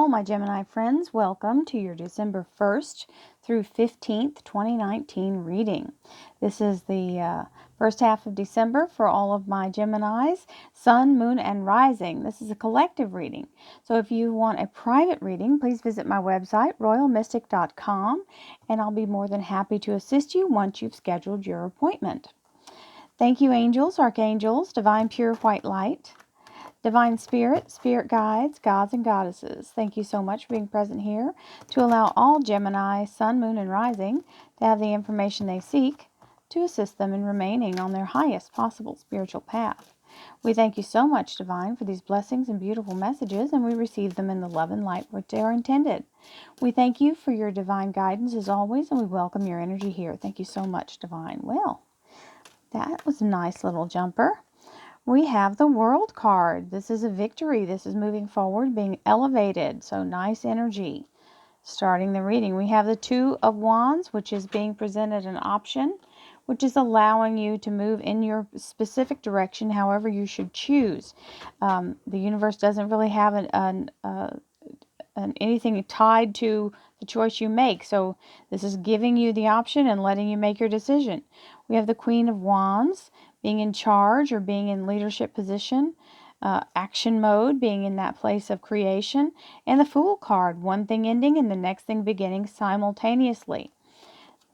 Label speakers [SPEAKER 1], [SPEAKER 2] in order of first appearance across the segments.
[SPEAKER 1] all my Gemini friends. Welcome to your December 1st through 15th, 2019 reading. This is the first half of December for all of my Geminis, Sun, Moon, and Rising. This is a collective reading. So if you want a private reading, please visit my website, royalmystic.com, and I'll be more than happy to assist you once you've scheduled your appointment. Thank you, angels, archangels, divine pure white light, Divine Spirit, Spirit Guides, Gods and Goddesses. Thank you so much for being present here to allow all Gemini, Sun, Moon, and Rising to have the information they seek to assist them in remaining on their highest possible spiritual path. We thank you so much, Divine, for these blessings and beautiful messages, and we receive them in the love and light which they are intended. We thank you for your divine guidance as always, and we welcome your energy here. Thank you so much, Divine. Well, that was a nice little jumper. We have the World card. This is a victory. This is moving forward, being elevated. So nice energy. Starting the reading, we have the Two of Wands, which is being presented an option, which is allowing you to move in your specific direction, however you should choose. The universe doesn't really have anything tied to the choice you make. So this is giving you the option and letting you make your decision. We have the Queen of Wands, being in charge or being in leadership position, action mode, being in that place of creation, and the Fool card, one thing ending and the next thing beginning simultaneously.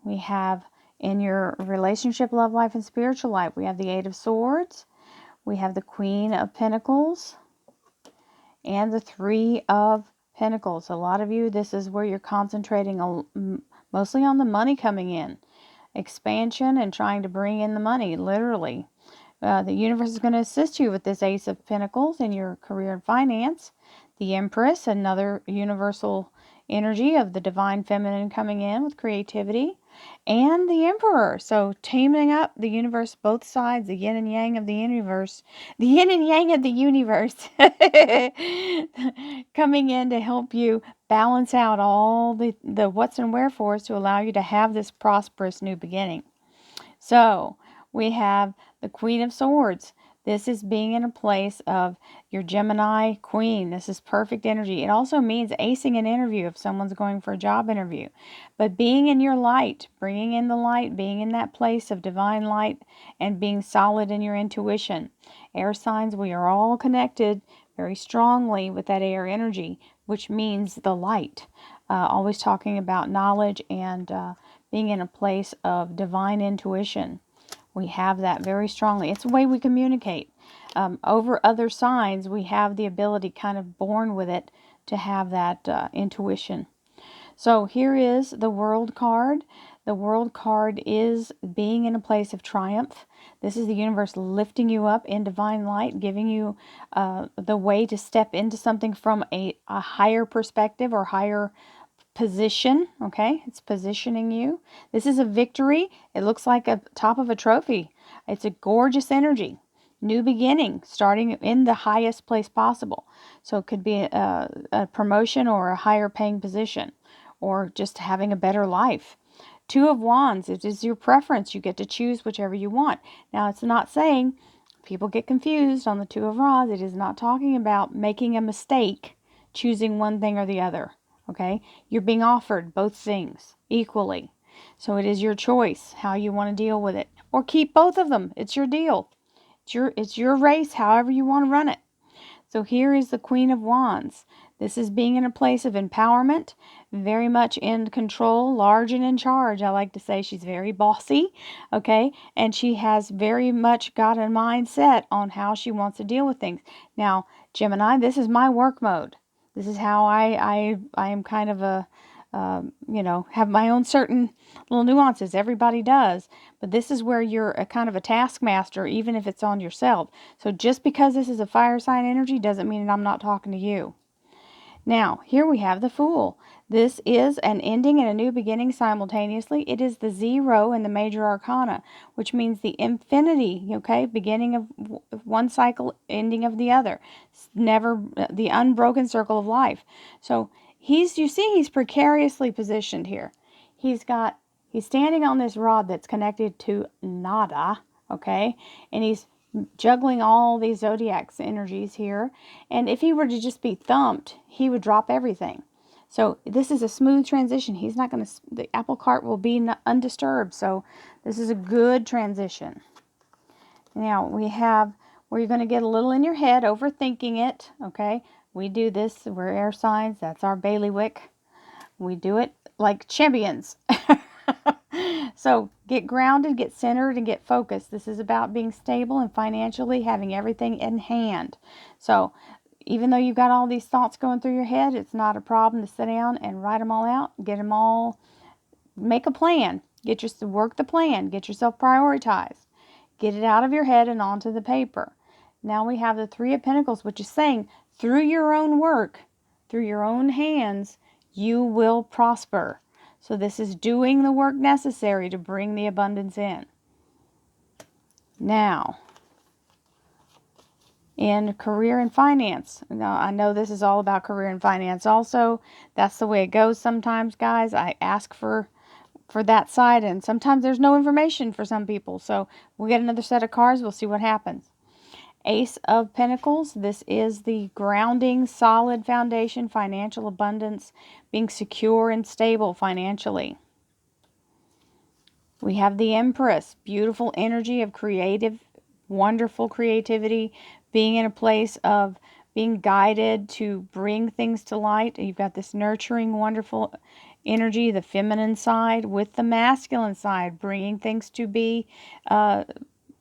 [SPEAKER 1] We have in your relationship, love life, and spiritual life, we have the Eight of Swords, we have the Queen of Pentacles, and the Three of Pentacles. A lot of you, this is where you're concentrating mostly on the money coming in. Expansion and trying to bring in the money, literally. The universe is going to assist you with this Ace of Pentacles in your career and finance. The Empress, another universal energy of the divine feminine coming in with creativity. And the Emperor. So teaming up the universe, both sides, the yin and yang of the universe. The yin and yang of the universe coming in to help you balance out all the what's and wherefores to allow you to have this prosperous new beginning. So we have the Queen of Swords. This is being in a place of your Gemini Queen. This is perfect energy. It also means acing an interview if someone's going for a job interview. But being in your light, bringing in the light, being in that place of divine light, and being solid in your intuition. Air signs, we are all connected very strongly with that air energy, which means the light. Always talking about knowledge and being in a place of divine intuition. We have that very strongly. It's the way we communicate. Over other signs, we have the ability, kind of born with it, to have that intuition. So here is the World card. The World card is being in a place of triumph. This is the universe lifting you up in divine light, giving you the way to step into something from a higher perspective or higher position. Okay, it's positioning you. This is a victory. It looks like a top of a trophy. It's a gorgeous energy. New beginning, starting in the highest place possible. So it could be a promotion or a higher paying position, or just having a better life. Two of Wands, it is your preference. You get to choose whichever you want. Now, it's not saying, people get confused on the Two of Wands, it is not talking about making a mistake, choosing one thing or the other. Okay, you're being offered both things equally. So it is your choice how you want to deal with it. Or keep both of them. It's your deal. It's your race, however you want to run it. So here is the Queen of Wands. This is being in a place of empowerment, very much in control, large and in charge. I like to say she's very bossy, okay? And she has very much got a mindset on how she wants to deal with things. Now, Gemini, this is my work mode. This is how I am kind of a, have my own certain little nuances. Everybody does. But this is where you're a kind of a taskmaster, even if it's on yourself. So just because this is a fire sign energy doesn't mean that I'm not talking to you. Now, here we have the Fool. This is an ending and a new beginning simultaneously. It is the 0 in the major arcana, which means the infinity, okay? Beginning of one cycle, ending of the other. It's never the unbroken circle of life. So he's precariously positioned here. He's standing on this rod that's connected to nada, okay? And he's juggling all these zodiac energies here. And if he were to just be thumped, he would drop everything. So this is a smooth transition. He's not going to, the apple cart will be undisturbed. So this is a good transition. Now we have where you're going to get a little in your head, overthinking it. Okay. We do this. We're air signs. That's our bailiwick. We do it like champions. So get grounded, get centered, and get focused. This is about being stable and financially having everything in hand. So even though you've got all these thoughts going through your head, it's not a problem to sit down and write them all out, get them all, make a plan, work the plan, get yourself prioritized, get it out of your head and onto the paper. Now we have the Three of Pentacles, which is saying through your own work, through your own hands, you will prosper. So this is doing the work necessary to bring the abundance in. Now, in career and finance. Now, I know this is all about career and finance also. That's the way it goes sometimes, guys. I ask for that side, and sometimes there's no information for some people. So we'll get another set of cards. We'll see what happens. Ace of Pentacles. This is the grounding, solid foundation, financial abundance, being secure and stable financially. We have the Empress, beautiful energy of creative, wonderful creativity, being in a place of being guided to bring things to light. You've got this nurturing, wonderful energy, the feminine side with the masculine side, bringing things to be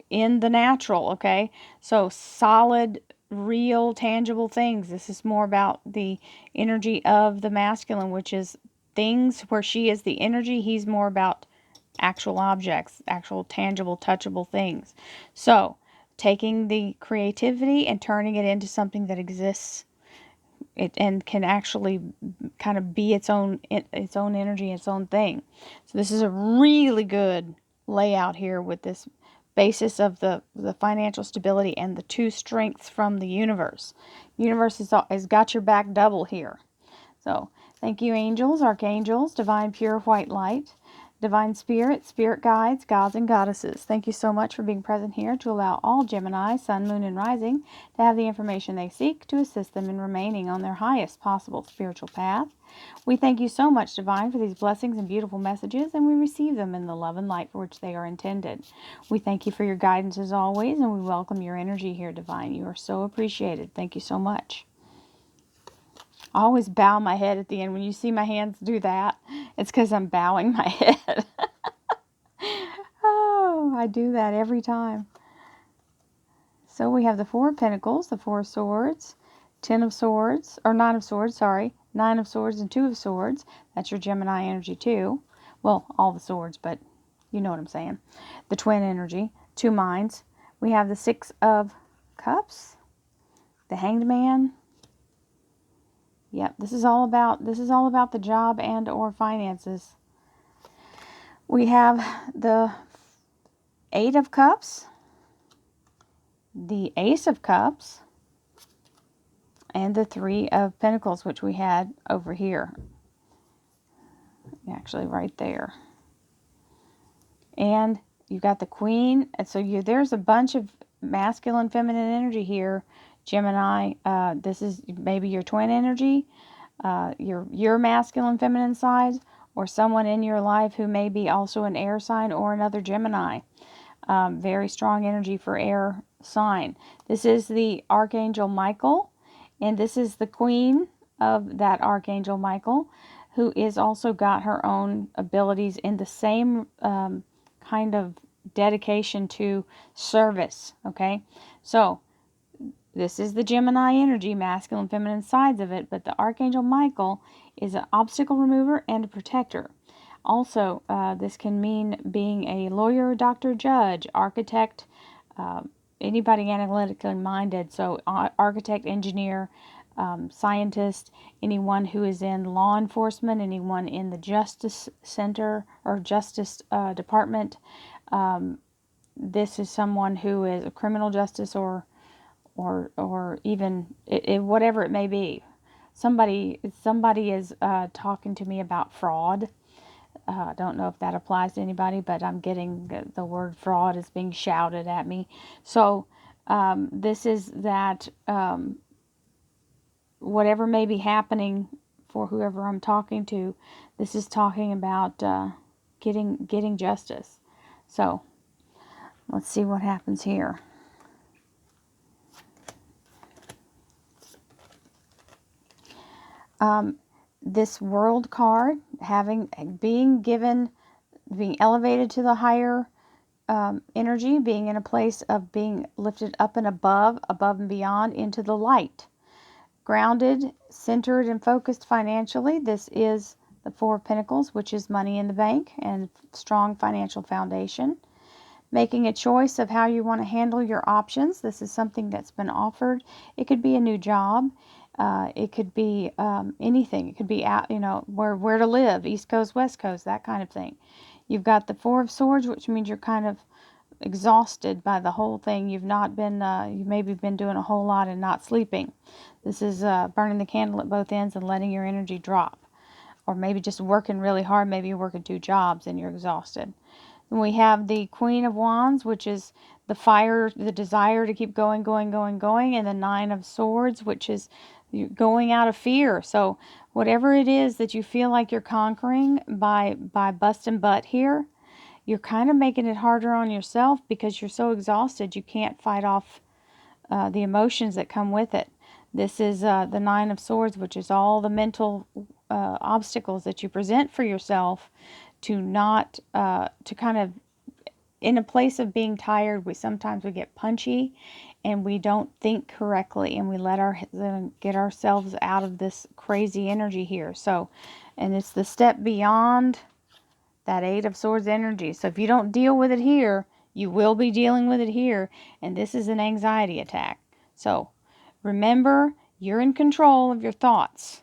[SPEAKER 1] in the natural, okay? So solid, real, tangible things. This is more about the energy of the masculine, which is things where she is the energy. He's more about actual objects, actual tangible, touchable things. So taking the creativity and turning it into something that exists and can actually kind of be its own energy, its own thing. So this is a really good layout here with this basis of the financial stability and the two strengths from the universe. Universe has got your back double here. So thank you, angels, archangels, divine pure white light, divine spirit, spirit guides, gods and goddesses. Thank you so much for being present here to allow all Gemini, sun, moon, and rising to have the information they seek to assist them in remaining on their highest possible spiritual path. We thank you so much, Divine, for these blessings and beautiful messages, and we receive them in the love and light for which they are intended. We thank you for your guidance as always, and we welcome your energy here, Divine. You are so appreciated. Thank you so much. I always bow my head at the end. When you see my hands do that, it's because I'm bowing my head. Oh, I do that every time. So we have the Four of Pentacles, the Four of Swords, Ten of Swords, or Nine of Swords, sorry. Nine of Swords and Two of Swords. That's your Gemini energy too. Well, all the swords, but you know what I'm saying. The twin energy, two minds. We have the Six of Cups, the Hanged Man. Yep, this is all about the job and or finances. We have the Eight of Cups, the Ace of Cups, and the Three of Pentacles, which we had over here. Actually, right there. And you've got the Queen. And so there's a bunch of masculine, feminine energy here, Gemini. This is maybe your twin energy, your masculine, feminine side, or someone in your life who may be also an air sign or another Gemini. Very strong energy for air sign. This is the Archangel Michael, and this is the queen of that Archangel Michael, who is also got her own abilities in the same kind of dedication to service. Okay, so this is the Gemini energy, masculine, feminine sides of it, but the Archangel Michael is an obstacle remover and a protector. Also, this can mean being a lawyer, doctor, judge, architect, anybody analytically minded. So architect, engineer, scientist, anyone who is in law enforcement, anyone in the justice center or justice department. This is someone who is a criminal justice or even whatever it may be. Somebody is talking to me about fraud. I don't know if that applies to anybody, but I'm getting the word fraud is being shouted at me. So This is that whatever may be happening for whoever I'm talking to, this is talking about getting justice. So let's see what happens here. This World card, being elevated to the higher energy, being in a place of being lifted up and above and beyond into the light. Grounded, centered, and focused financially. This is the Four of Pentacles, which is money in the bank and strong financial foundation. Making a choice of how you want to handle your options. This is something that's been offered. It could be a new job. It could be anything. It could be out, where to live, East Coast, West Coast, that kind of thing. You've got the Four of Swords, which means you're kind of exhausted by the whole thing. You've not been, you've maybe been doing a whole lot and not sleeping. This is burning the candle at both ends and letting your energy drop. Or maybe just working really hard. Maybe you're working 2 jobs and you're exhausted. And we have the Queen of Wands, which is the fire, the desire to keep going, and the Nine of Swords, which is going out of fear. So whatever it is that you feel like you're conquering by busting butt here, you're kind of making it harder on yourself because you're so exhausted you can't fight off the emotions that come with it. This is the Nine of Swords, which is all the mental obstacles that you present for yourself to not, to kind of, in a place of being tired, sometimes we get punchy and we don't think correctly and we get ourselves out of this crazy energy here. So, and it's the step beyond that Eight of Swords energy. So if you don't deal with it here, you will be dealing with it here, and this is an anxiety attack. So remember, you're in control of your thoughts.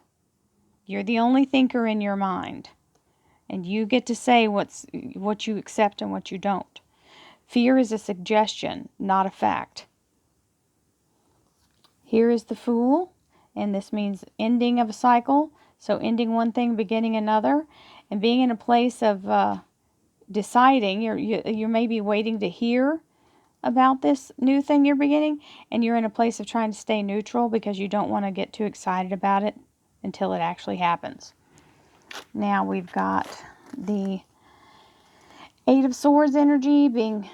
[SPEAKER 1] You're the only thinker in your mind, and you get to say what you accept and what you don't. Fear is a suggestion, not a fact. Here is the Fool, and this means ending of a cycle. So ending one thing, beginning another, and being in a place of deciding. You're maybe waiting to hear about this new thing you're beginning, and you're in a place of trying to stay neutral because you don't want to get too excited about it until it actually happens. Now we've got the Eight of Swords energy, being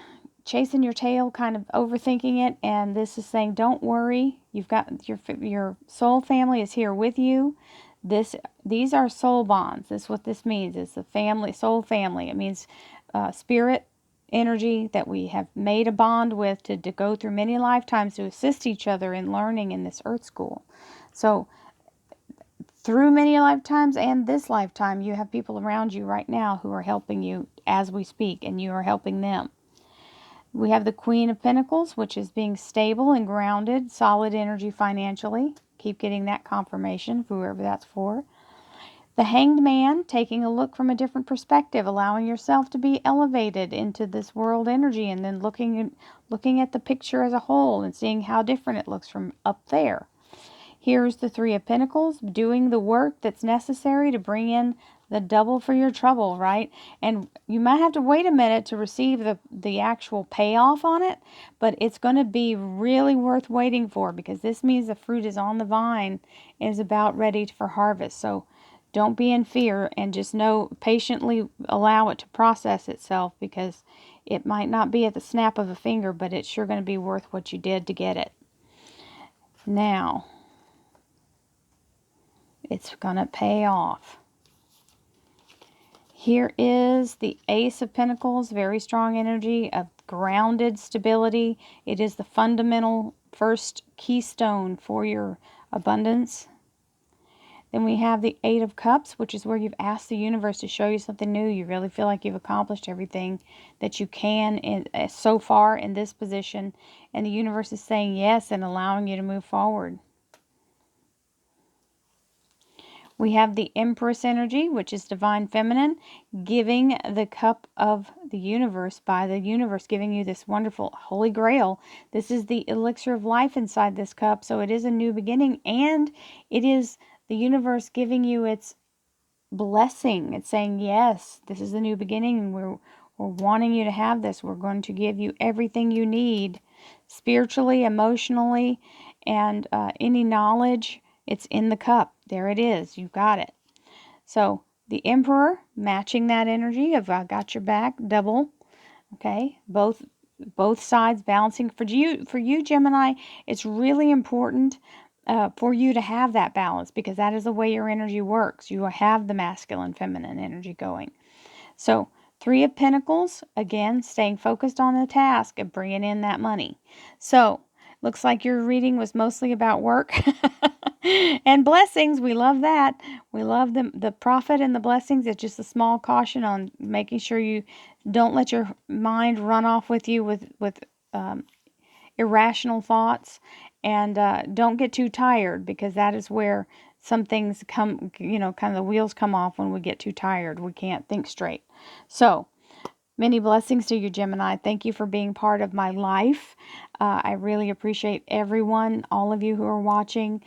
[SPEAKER 1] chasing your tail, kind of overthinking it, and this is saying don't worry. You've got your soul family is here with you. These are soul bonds. This is what this means. It's the family, soul family. It means spirit energy that we have made a bond with to go through many lifetimes to assist each other in learning in this earth school. So through many lifetimes and this lifetime, you have people around you right now who are helping you as we speak, and you are helping them. We have the Queen of Pentacles, which is being stable and grounded, solid energy financially. Keep getting that confirmation, whoever that's for. The Hanged Man, taking a look from a different perspective, allowing yourself to be elevated into this world energy, and then looking at the picture as a whole and seeing how different it looks from up there. Here's the Three of Pentacles, doing the work that's necessary to bring in the double for your trouble, right? And you might have to wait a minute to receive the actual payoff on it, but it's going to be really worth waiting for, because this means the fruit is on the vine and is about ready for harvest. So don't be in fear, and just patiently allow it to process itself, because it might not be at the snap of a finger, but it's sure going to be worth what you did to get it. Now, it's going to pay off. Here is the Ace of Pentacles, very strong energy of grounded stability. It is the fundamental first keystone for your abundance. Then we have the Eight of Cups, which is where you've asked the universe to show you something new. You really feel like you've accomplished everything that you can so far in this position, and the universe is saying yes and allowing you to move forward. We have the Empress energy, which is divine feminine, giving the cup of the universe, by the universe giving you this wonderful holy grail. This is the elixir of life inside this cup, so it is a new beginning, and it is the universe giving you its blessing. It's saying, yes, this is the new beginning, and we're wanting you to have this. We're going to give you everything you need spiritually, emotionally, and any knowledge. It's in the cup. There it is. You've got it. So the Emperor, matching that energy of I got your back, double. Okay, both sides balancing. For you, Gemini, it's really important for you to have that balance, because that is the way your energy works. You have the masculine, feminine energy going. So, Three of Pentacles, again, staying focused on the task of bringing in that money. So, looks like your reading was mostly about work and blessings. We love that. We love the profit and the blessings. It's just a small caution on making sure you don't let your mind run off with you with irrational thoughts, and don't get too tired, because that is where some things come, kind of the wheels come off when we get too tired. We can't think straight. So, many blessings to you, Gemini. Thank you for being part of my life. I really appreciate everyone, all of you who are watching.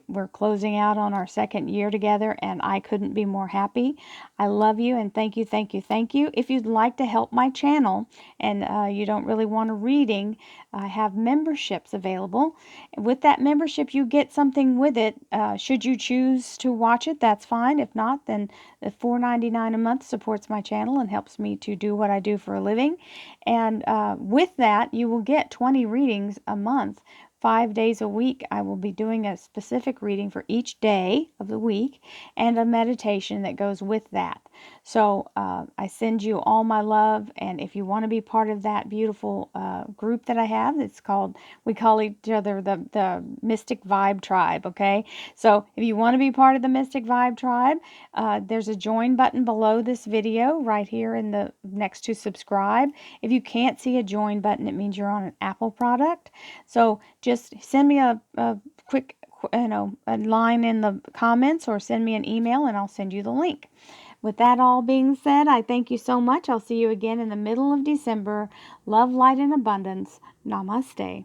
[SPEAKER 1] We're closing out on our second year together, and I couldn't be more happy. I love you, and thank you, thank you, thank you. If you'd like to help my channel and you don't really want a reading, I have memberships available. With that membership, you get something with it. Should you choose to watch it, that's fine. If not, then the $4.99 a month supports my channel and helps me to do what I do for a living. And with that, you will get 20 readings a month. 5 days a week, I will be doing a specific reading for each day of the week and a meditation that goes with that. So I send you all my love, and if you want to be part of that beautiful group that I have, we call each other the Mystic Vibe Tribe, okay? So if you want to be part of the Mystic Vibe Tribe, there's a join button below this video right here in the next to subscribe. If you can't see a join button, it means you're on an Apple product. So just send me a quick, a line in the comments, or send me an email and I'll send you the link. With that all being said, I thank you so much. I'll see you again in the middle of December. Love, light, and abundance. Namaste.